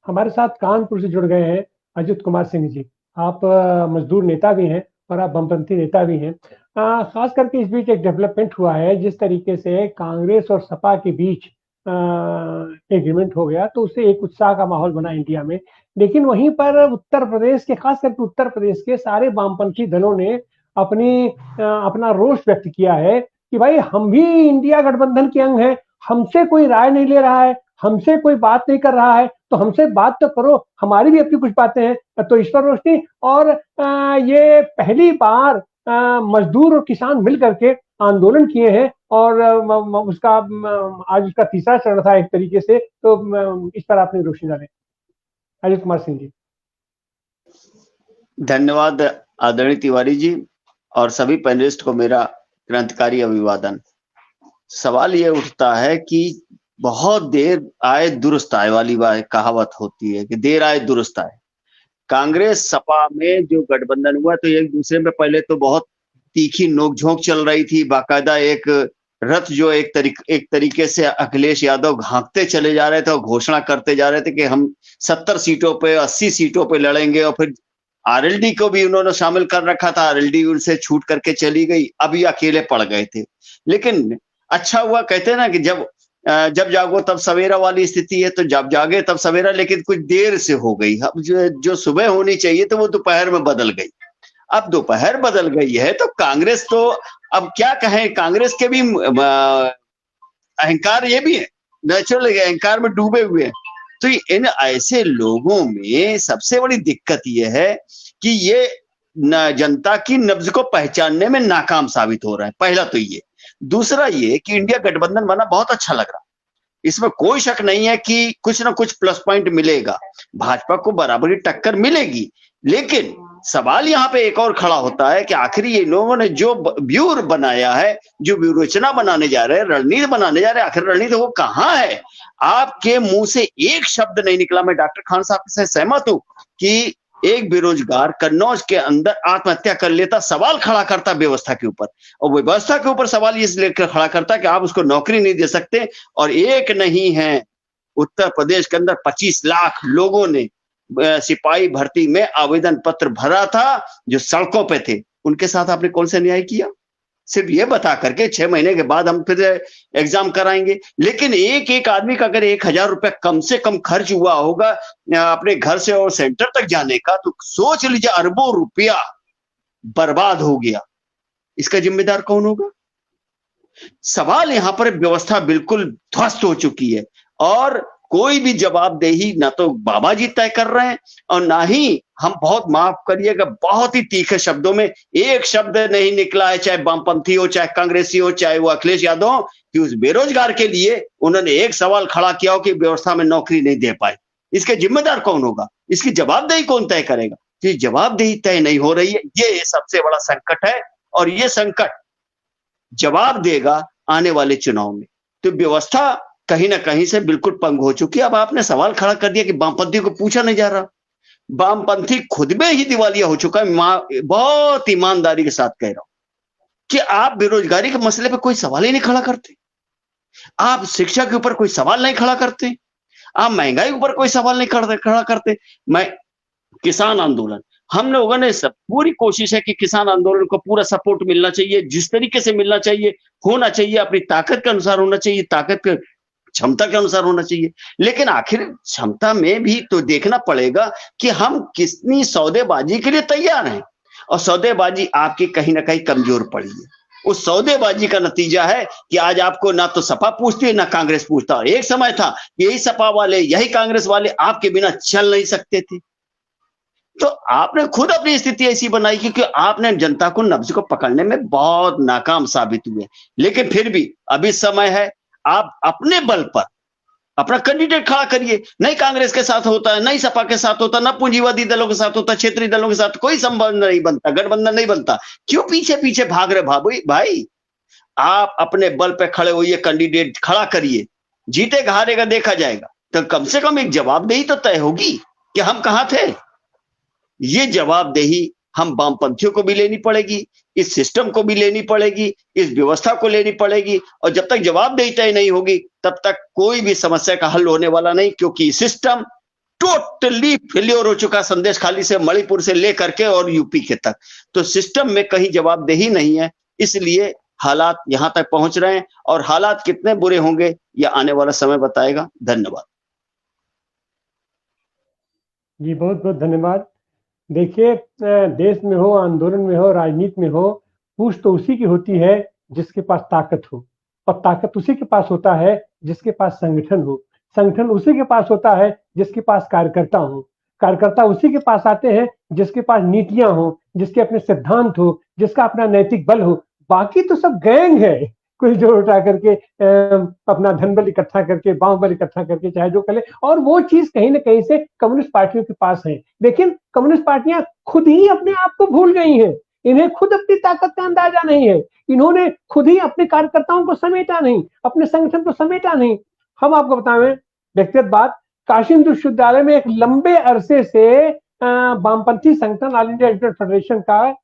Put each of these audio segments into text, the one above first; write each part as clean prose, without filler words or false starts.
हमारे साथ कानपुर से जुड़ गए हैं अजित कुमार सिंह जी। आप मजदूर नेता भी हैं और आप वामपंथी नेता भी हैं। खास करके इस बीच एक डेवलपमेंट हुआ है, जिस तरीके से कांग्रेस और सपा के बीच एग्रीमेंट हो गया, तो उससे एक उत्साह का माहौल बना इंडिया में। लेकिन वहीं पर उत्तर प्रदेश के, खास करके उत्तर प्रदेश के सारे वामपंथी दलों ने अपना रोष व्यक्त किया है कि भाई हम भी इंडिया गठबंधन के अंग हैं, हमसे कोई राय नहीं ले रहा है, हमसे कोई बात नहीं कर रहा है, तो हमसे बात तो करो, हमारी भी अपनी कुछ बातें हैं। तो इस पर रोशनी। और ये पहली बार मजदूर और किसान मिल करके आंदोलन किए हैं, और उसका आज उसका तीसरा चरण था एक तरीके से। तो इस पर आपने रोशनी डालें अजित कुमार सिंह जी। धन्यवाद आदरणीय तिवारी जी और सभी पैनलिस्ट को मेरा क्रांतिकारी अभिवादन। सवाल ये उठता है कि बहुत देर आए दुरुस्त आए वाली कहावत होती है कि देर आए दुरुस्त आए। कांग्रेस सपा में जो गठबंधन हुआ तो एक दूसरे में पहले तो बहुत तीखी नोकझोंक चल रही थी। बाकायदा एक रथ जो एक तरीके से अखिलेश यादव घांकते चले जा रहे थे और घोषणा करते जा रहे थे कि हम 70 सीटों पे 80 सीटों पे लड़ेंगे। और फिर आरएलडी को भी उन्होंने शामिल कर रखा था, आरएलडी उनसे छूट करके चली गई, अभी अकेले पड़ गए थे। लेकिन अच्छा हुआ, कहते हैं ना कि जब जागो तब सवेरा वाली स्थिति है, तो जब जागे तब सवेरा, लेकिन कुछ देर से हो गई। अब जो सुबह होनी चाहिए तो वो दोपहर में बदल गई। अब दोपहर बदल गई है तो कांग्रेस तो अब क्या कहें, कांग्रेस के भी अहंकार ये भी है, नेचुरल अहंकार में डूबे हुए हैं। तो इन ऐसे लोगों में सबसे बड़ी दिक्कत यह है कि ये जनता की नब्ज को पहचानने में नाकाम साबित हो रहा है। पहला तो ये। दूसरा ये कि इंडिया गठबंधन बना बहुत अच्छा लग रहा, इसमें कोई शक नहीं है कि कुछ ना कुछ प्लस पॉइंट मिलेगा, भाजपा को बराबरी टक्कर मिलेगी। लेकिन सवाल यहाँ पे एक और खड़ा होता है कि आखिर ये लोगों ने जो व्यूह बनाया है, जो व्यूहरचना बनाने जा रहे हैं, रणनीति बनाने जा रहे हैं, आखिर रणनीति वो कहाँ है? आपके मुंह से एक शब्द नहीं निकला। मैं डॉक्टर खान साहब से सहमत हूं कि एक बेरोजगार कन्नौज के अंदर आत्महत्या कर लेता, सवाल खड़ा करता व्यवस्था के ऊपर, और व्यवस्था के ऊपर सवाल इसलिए खड़ा करता कि आप उसको नौकरी नहीं दे सकते। और एक नहीं है, उत्तर प्रदेश के अंदर 25 लाख लोगों ने सिपाही भर्ती में आवेदन पत्र भरा था जो सड़कों पे थे। उनके साथ आपने कौन सा न्याय किया? सिर्फ ये बता करके 6 महीने के बाद हम फिर एग्जाम कराएंगे। लेकिन एक एक आदमी का अगर 1000 रुपए कम से कम खर्च हुआ होगा अपने घर से और सेंटर तक जाने का, तो सोच लीजिए अरबों रुपया बर्बाद हो गया। इसका जिम्मेदार कौन होगा? सवाल यहां पर व्यवस्था बिल्कुल ध्वस्त हो चुकी है और कोई भी जवाबदेही ना तो बाबा जी तय कर रहे हैं और ना ही हम, बहुत माफ करिएगा, बहुत ही तीखे शब्दों में एक शब्द नहीं निकला है, चाहे वामपंथी हो, चाहे कांग्रेसी हो, चाहे वो अखिलेश यादव हो, कि उस बेरोजगार के लिए उन्होंने एक सवाल खड़ा किया हो कि व्यवस्था में नौकरी नहीं दे पाए। इसके जिम्मेदार कौन होगा? इसकी जवाबदेही कौन तय करेगा? ये जवाबदेही तय नहीं हो रही है, ये सबसे बड़ा संकट है। और ये संकट जवाब देगा आने वाले चुनाव में। तो व्यवस्था कहीं ना कहीं से बिल्कुल पंग हो चुकी है। अब आपने सवाल खड़ा कर दिया कि वामपंथी को पूछा नहीं जा रहा। वामपंथी खुद में ही दिवालिया हो चुका है। बहुत ईमानदारी के साथ कह रहा हूं कि आप बेरोजगारी के मसले पर कोई सवाल ही नहीं खड़ा करते, आप शिक्षा के ऊपर कोई सवाल नहीं खड़ा करते, आप महंगाई के ऊपर कोई सवाल नहीं खड़ा करते। मैं किसान आंदोलन, हम लोगों ने सब पूरी कोशिश है कि किसान आंदोलन को पूरा सपोर्ट मिलना चाहिए, जिस तरीके से मिलना चाहिए होना चाहिए, अपनी ताकत के अनुसार होना चाहिए, ताकत के क्षमता के अनुसार होना चाहिए। लेकिन आखिर क्षमता में भी तो देखना पड़ेगा कि हम कितनी सौदेबाजी के लिए तैयार हैं, और सौदेबाजी आपकी कहीं ना कहीं कमजोर पड़ी है। उस सौदेबाजी का नतीजा है कि आज आपको ना तो सपा पूछती है ना कांग्रेस पूछता। एक समय था यही सपा वाले, यही कांग्रेस वाले आपके बिना चल नहीं सकते थे। तो आपने खुद अपनी स्थिति ऐसी बनाई क्योंकि आपने जनता को नब्ज को पकड़ने में बहुत नाकाम साबित हुए। लेकिन फिर भी अभी समय है, आप अपने बल पर अपना कैंडिडेट खड़ा करिए। नहीं कांग्रेस के साथ होता है, नहीं सपा के साथ होता, ना पूंजीवादी दलों के साथ होता, क्षेत्रीय दलों के साथ कोई संबंध नहीं बनता, गठबंधन नहीं बनता। क्यों पीछे पीछे भाग रहे भाई? आप अपने बल पे खड़े होइए, कैंडिडेट खड़ा करिए, जीतेगा हारेगा देखा जाएगा। तो कम से कम एक जवाबदेही तो तय होगी कि हम कहां थे। ये जवाबदेही हम वामपंथियों को भी लेनी पड़ेगी, इस सिस्टम को भी लेनी पड़ेगी, इस व्यवस्था को लेनी पड़ेगी। और जब तक जवाबदेही तय नहीं होगी तब तक कोई भी समस्या का हल होने वाला नहीं, क्योंकि सिस्टम टोटली फेल्योर हो चुका संदेश खाली से मणिपुर से लेकर के और यूपी के तक। तो सिस्टम में कहीं जवाबदेही नहीं है, इसलिए हालात यहां तक पहुंच रहे हैं और हालात कितने बुरे होंगे यह आने वाला समय बताएगा। धन्यवाद जी, बहुत बहुत धन्यवाद। देखिए, देश में हो, आंदोलन में हो, राजनीति में हो, पूछ तो उसी की होती है जिसके पास ताकत हो, और ताकत उसी के पास होता है जिसके पास संगठन हो, संगठन उसी के पास होता है जिसके पास कार्यकर्ता हो, कार्यकर्ता उसी के पास आते हैं जिसके पास नीतियां हो, जिसके अपने सिद्धांत हो, जिसका अपना नैतिक बल हो। बाकी तो सब गैंग है, कोई जोर उठा करके अपना धन बल इकट्ठा करके, बांव बल इकट्ठा करके चाहे जो करे, और वो चीज कहीं ना कहीं से कम्युनिस्ट पार्टियों के पास है। लेकिन कम्युनिस्ट पार्टियां खुद ही अपने आप को भूल गई हैं, इन्हें खुद अपनी ताकत का अंदाजा नहीं है, इन्होंने खुद ही अपने कार्यकर्ताओं को समेटा नहीं, अपने संगठन को समेटा नहीं। हम आपको बताएं व्यक्तिगत बात, काशी विश्वविद्यालय में एक लंबे अरसे से वामपंथी संगठन ऑल इंडिया एजुकेशन फेडरेशन का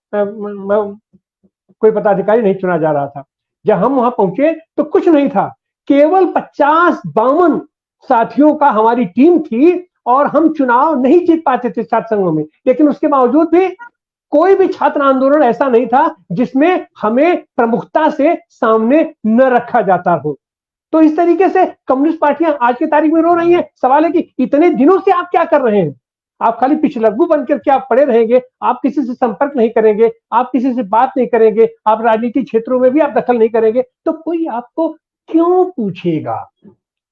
कोई पदाधिकारी नहीं चुना जा रहा था। जब हम वहां पहुंचे तो कुछ नहीं था, केवल 50-52 साथियों का हमारी टीम थी और हम चुनाव नहीं जीत पाते थे छात्र संघों में। लेकिन उसके बावजूद भी कोई भी छात्र आंदोलन ऐसा नहीं था जिसमें हमें प्रमुखता से सामने न रखा जाता हो। तो इस तरीके से कम्युनिस्ट पार्टियां आज की तारीख में रो रही हैं। सवाल है कि इतने दिनों से आप क्या कर रहे हैं? आप खाली पिछलग्गू बनकर क्या पड़े रहेंगे? आप किसी से संपर्क नहीं करेंगे, आप किसी से बात नहीं करेंगे, आप राजनीतिक क्षेत्रों में भी आप दखल नहीं करेंगे, तो कोई आपको क्यों पूछेगा?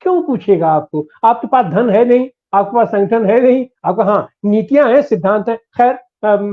क्यों पूछेगा आपको? आपके पास धन है नहीं, आपके पास संगठन है नहीं, आपका हाँ नीतियां हैं, सिद्धांत है। खैर